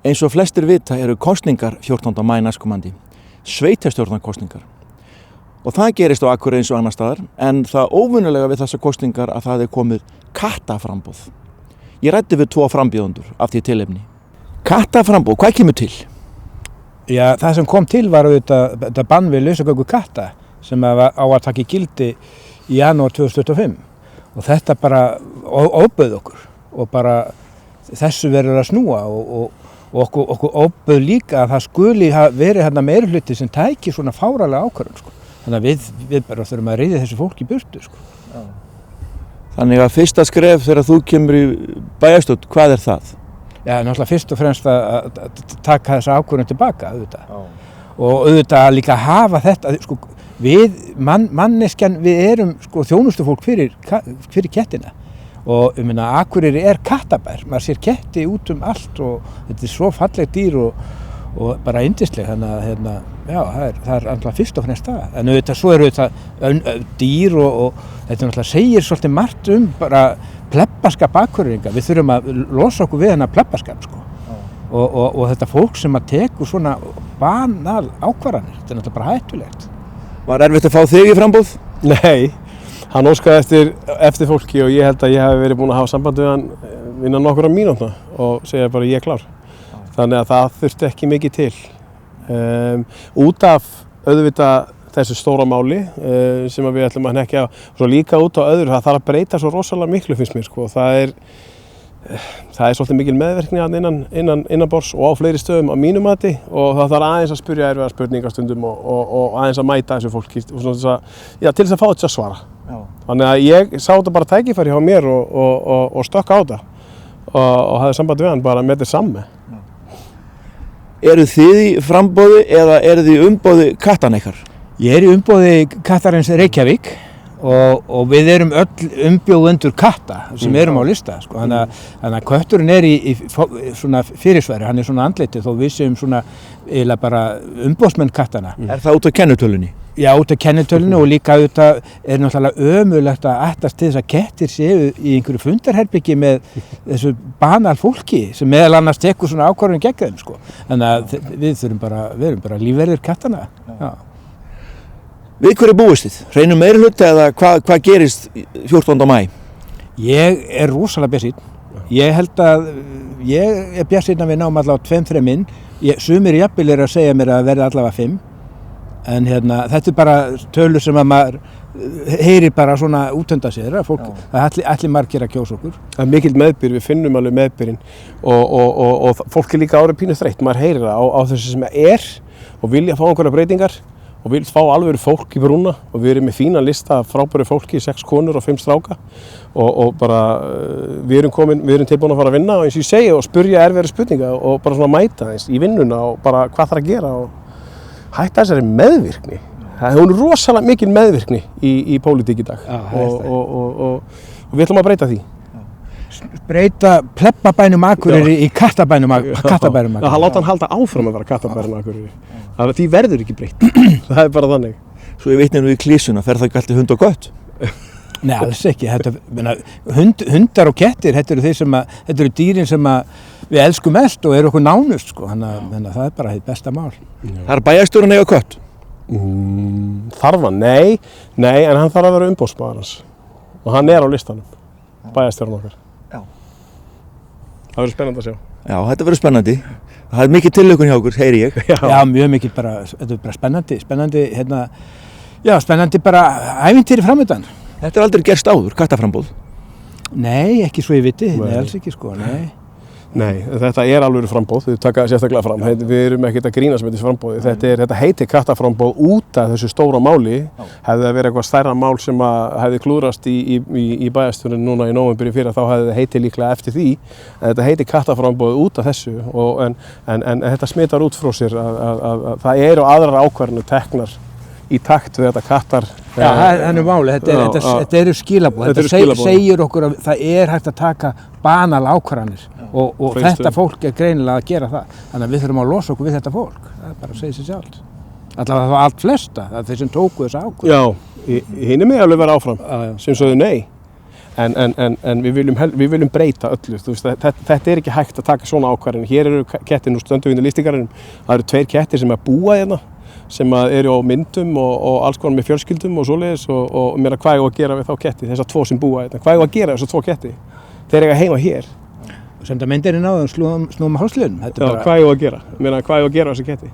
Eins og flestir vita eru kosningar 14. maí næstkomandi, sveitarstjórnarkosningar. Og það gerist á Akureyri eins og annar staðar, en það óvenjulega við þessar kosningar að það komið kattaframboð. Ég ræddi við 2 frambjóðendur af því tilefni. Kattaframboð, hvað kemur til? Já, það sem kom til var þetta bann við lausagöngu katta sem á að taka í gildi í janúar 2025. Og þetta bara ofbauð okkur og bara þessu verður að snúa og okkur ofbauð líka að það skuli verið hérna meirihluti sem tæki svona fáralega ákvörðun, sko. Þannig að við bara þurfum að reiða þessu fólk í burtu, sko. Já. Þannig að fyrsta skref þegar þú kemur í bæjarstjórn, hvað er það? Já, náttúrulega fyrst og fremst að taka þessa ákvörðun tilbaka, auðvitað. Já. Og auðvitað líka hafa þetta, sko, manneskjan, við erum sko þjónustufólk fyrir kettina. Og ég meina, Akureyri er kattabær, maður sér ketti út allt og þetta er svo fallegt dýr og bara yndisleg, þannig að já, það er alltaf fyrst og fremst það. En auðvitað svo eru auðvitað dýr og þetta náttúrulega segir svolítið margt bara plebbaskap Akureyringa. Við þurfum að losa okkur við hennar plebbaskap, sko. Og þetta fólk sem að tekur svona banal ákvarðanir, þetta er náttúrulega bara hættulegt. Var erfitt að fá þig í framboð? Nei, hann óskaði eftir fólki og ég held að ég hef verið búinn að hafa samband við hann innan nokkurra mínútna og segja bara ég er klár. Þannig að það þurfti ekki mikið til. Út af auðvitað þessu stóra máli sem við ætlum að hnekkja svo líka út á öðru, það þarf að breyta svo rosalega miklu finnst mér, sko. Það er svolítið mikil meðverkni innan borðs og á fleiri stöðum á mínu mati og það þarf aðeins að spyrja erfiðar spurningar stundum og aðeins að mæta þessu fólki til þess að fá þetta að svara. Já. Þannig að ég sá þetta bara tækifæri hjá mér og stökk á þetta og hafði samband við hann bara með þetta samme. Eru þið í framboði eða eru þið í umboði kattanna ykkar? Ég er í umboði kattarins Reykjavík og við erum öll umbjóðendur katta sem erum á lista, sko. Þannig að kötturinn er í svona fyrirsværi, hann er svona andlitið þó við séum svona eiginlega bara umboðsmenn kattana. Er það út af kennitölunni? Já, út af kennitölunni og líka auðvitað er náttúrulega ömurlegt að ættast til þess að kettir séu í einhverju fundarherbyggi með þessu banal fólki sem meðal annars tekur svona ákvörðun gegn þeim, sko. Þannig að við erum bara lífverðir kattana. Já. Við hverju búist þið? Hreinum meirihluta eða hvað gerist 14. maí? Ég er rosalega bjartsýnn. Ég held að ég er bjartsýnn að við náum allavega 2-3 inn. Sumir jafnvel að segja mér að verði allavega 5. En þetta er bara tölur sem að maður heyrir bara svona útönda sér að fólk, það allir margir að kjósa okkur. Það er mikill meðbyr, við finnum alveg meðbyrinn og fólk er líka árið pínu þreytt, maður heyrir það á þessu sem er og vilja fá einhverja breytingar og vil fá alvöru fólk í brúna og við erum með fína lista af frábæru fólki, 6 konur og 5 stráka og bara við erum tilbúin að fara að vinna og eins og ég segi og spurja erfiðari spurninga og bara svona mæta eins í vinnuna og bara hvað þarf að gera og hætta þessari meðvirkni. Það er rosalega mikil meðvirkni í pólitík í dag og við ætlum að breyta því. Breyta plebbabænum Akureyri í kattabænum Akureyri. Það láta hann halda áfram að vera kattabærinn Akureyri. Því verður ekki breytt. Það er bara þannig. Svo ég vitni nú í klísuna, fer það ekki alltaf hund og kött? Nei, alls ekki. Hundar og kettir, þetta eru dýrin sem við elskum mest og eru okkur nánust, sko. Þannig að það er bara hitt besta mál. Það er bæjarstjórinn eiga kött? Þarf hann? Nei, en hann þarf að vera umboðsmaður hans. Og hann er á listanum, bæjarstjórinn okkar. Já. Það verður spennandi að sjá. Já, þetta verður spennandi. Það er mikið tillökun hjá okkur, heyri ég. Já, mjög mikið bara, þetta er bara spennandi, spennandi bara ævintýri framöndan. Þetta er aldrei gerst áður, kattaframboð? Nei, ekki svo ég viti, nei, alls ekki, sko, nei. Nei, þetta er alveg frambóð, þau taka sérstaklega fram, við erum ekkert að grínast með þessu frambóði, þetta heitir kattaframbóð út af þessu stóra máli, hefði það verið eitthvað stærra mál sem hefði klúðrast í bæjarstjórninni núna í nóvember í fyrra, þá hefði það heitið líklega eftir því, en þetta heitir kattaframbóð út af þessu, en þetta smitar út frá sér að það eru aðrar ákvarðanir teknar í takt við þetta kattar. Já, það er máli, þetta eru skilaboð, þetta segir okkur að það er hægt að taka banal ákvarðanir og þetta fólk er greinilega að gera það. Þannig að við þurfum að losa okkur við þetta fólk, það er bara að segja sér sjálft. Allavega það allt flesta, það er þeir sem tóku þessa ákvarðan. Já, hinni mig alveg vera áfram, sem sögðu nei. En við viljum breyta öllu, þú veist, þetta ekki hægt að taka svona ákvarðanir. Hér eru kettir, nú stöndum við í lýstingarinn, það eru 2 kettir sem búa hérna, sem eru á myndum og alls konar með fjölskyldum og svoleiðis og meina hvað ég að gera við þá ketti, þessar 2 sem búa hérna, hvað ég að gera við þessar 2 ketti, þeir eiga heima hér. Senda myndirinn á þeim, snúum hálsliðunum. Já, hvað ég að gera, meina hvað ég að gera við þessar ketti.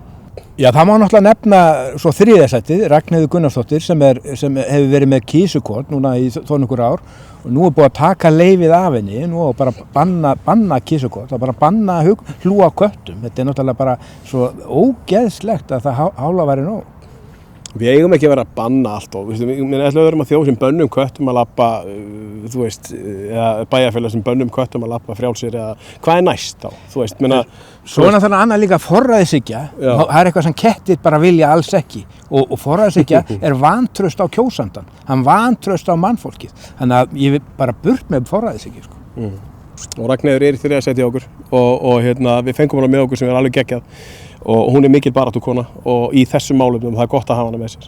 Já, það má náttúrulega nefna svo 3. sætið, Ragnheiður Gunnarsdóttir sem hefur verið með kísukort núna í þó nokkur ár og nú búið að taka leyfið af henni, nú bara banna kísukort, það bara banna hlúa köttum. Þetta náttúrulega bara svo ógeðslegt að það hála væri nóg. Við eigum ekki að vera að banna allt og við ætlum að vera með þjóð sem bönnum köttum að labba, þú veist, eða bæjarfélag sem bönnum köttum að labba frjálsir eða hvað næst þá, þú veist, meina. Svo er náttúrulega annað líka forræðishyggja, það eitthvað sem kettir bara vilja alls ekki og forræðishyggja vantraust á kjósandan, hann vantraust á mannfólkið, þannig að ég vil bara burt með forræðishyggju, sko. Og Ragnheiður í 3. sæti á okkur og við fengum hana með okkur sem alveg geggjað og hún mikil baráttukona og í þessum málefnum það gott að hafa hana með sér.